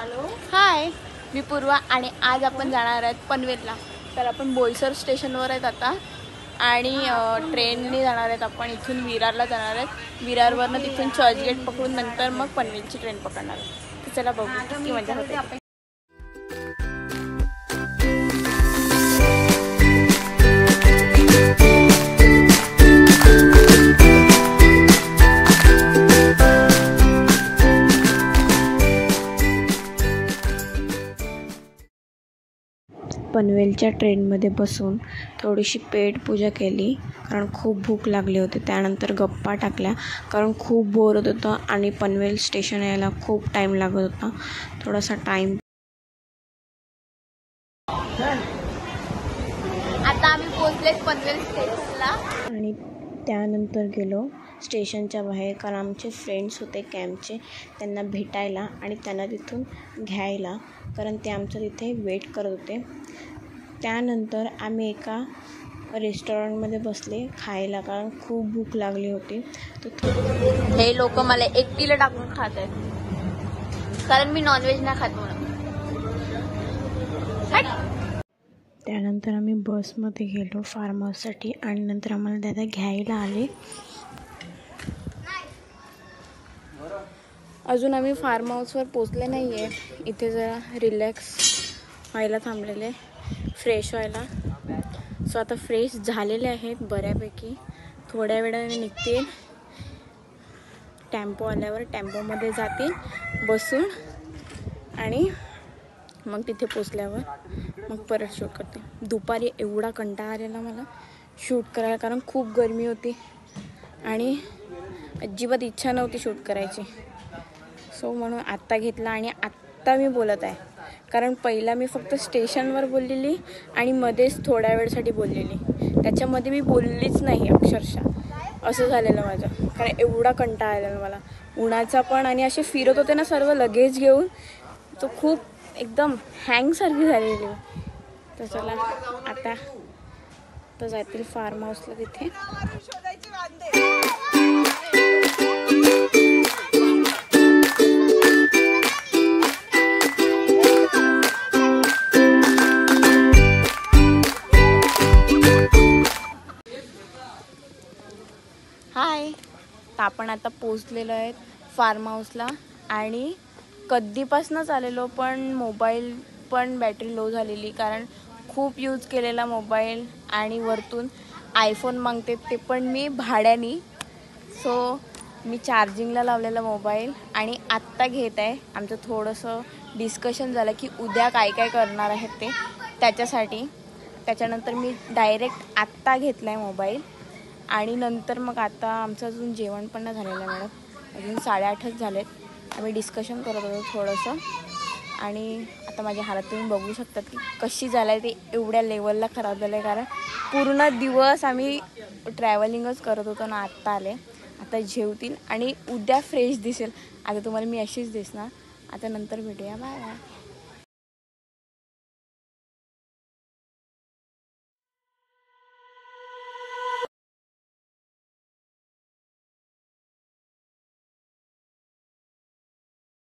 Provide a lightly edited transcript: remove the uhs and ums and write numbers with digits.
Hello hi, मी पूर्वा आणि आज आपण जाणार आहेत पनवेलला. तर आपण बोईसर स्टेशनवर आहेत आता आणि ट्रेनने जाणार आहेत. आपण इथून विरारला जाणार आहेत. विरारवरनं तिथून चर्चगेट पकडून नंतर मग पनवेलची ट्रेन पकडणार आहे. तर चला बघू किती मजा होते. पनवेलच्या ट्रेनमध्ये बसून थोडीशी पेट पूजा केली, कारण खूप भूक लागली होती. त्यानंतर गप्पा टाकल्या, कारण खूप बोर होत होतं आणि पनवेल स्टेशन यायला खूप टाईम लागत होता. थोडासा टाईम. आता आम्ही पोहोचलेत पनवेल स्टेशनला आणि त्यानंतर गेलो स्टेशनच्या बाहेर, कारण आमचे फ्रेंड्स होते कॅम्पचे, त्यांना भेटायला आणि त्यांना तिथून घ्यायला, कारण ते आमचं तिथे वेट करत होते. त्यानंतर आम्ही एका रेस्टॉरंटमध्ये बसले खायला, कारण खूप भूक लागली होती. हे लोक मला एकटीला टाकून खात आहेत, कारण मी नॉनव्हेज नाही खात म्हणून. त्यानंतर आम्ही बसमध्ये गेलो फार्म हाऊससाठी आणि नंतर आम्हाला दादा घ्यायला आले. अजून आम्ही फार्म हाऊसवर पोचले नाही आहे. इथे जरा रिलॅक्स व्हायला थांबलेले, फ्रेश व्हायला. सो आता फ्रेश झालेले आहेत बऱ्यापैकी. थोड्या वेळाने निघतील. टेम्पो आल्यावर टेम्पोमध्ये जातील बसून आणि मग तिथे पोचल्यावर मग परत शूट करते. दुपारी एवढा कंटाळा आलेला मला शूट करायला, कारण खूप गरमी होती आणि अजिबात इच्छा नव्हती शूट करायची. सो म्हणून आत्ता घेतला आणि आत्ता मी बोलत आहे, कारण पहिला मी फक्त स्टेशनवर बोललेली आणि मध्येच थोड्या वेळसाठी बोललेली. त्याच्यामध्ये मी बोललीच नाही अक्षरशः. असं झालेलं माझं, कारण एवढा कंटाळा आलेला मला उन्हाचा पण. आणि असे फिरत होते ना सर्व लगेज घेऊन, तो खूप एकदम हँगसारखी झालेली. तर चला आता तर जातील फार्म हाऊसला तिथे. हाय, तर आपण आता पोचलेलो आहेत फार्म हाऊसला आणि कधीपासूनच आलेलो, पण मोबाईल पण बॅटरी लो झालेली, कारण खूप यूज केलेला मोबाईल आणि वरतून आयफोन मागते, ते पण मी भाड्याने. सो मी चार्जिंगला लावलेला मोबाईल आणि आत्ता घेत आहे. आमचं थोडंसं डिस्कशन झालं की उद्या काय काय करणार आहेत ते, त्याच्यासाठी. त्याच्यानंतर मी डायरेक्ट आत्ता घेतला आहे मोबाईल आणि नंतर मग आता आमचं अजून जेवण पण नाही झालेलं मॅडम, अजून 8:30च झालेत. आम्ही डिस्कशन करत होतो थोडंसं आणि आता माझ्या हालत तुम्ही बघू शकतात की कशी झालं आहे. ते एवढ्या लेवलला खराब झालं आहे, कारण पूर्ण दिवस आम्ही ट्रॅव्हलिंगच करत होतो ना. आत्ता आले, आता जेवतील आणि उद्या फ्रेश दिसेल. आता तुम्हाला मी अशीच दिसणार. आता नंतर भेटूया, बाय बाय.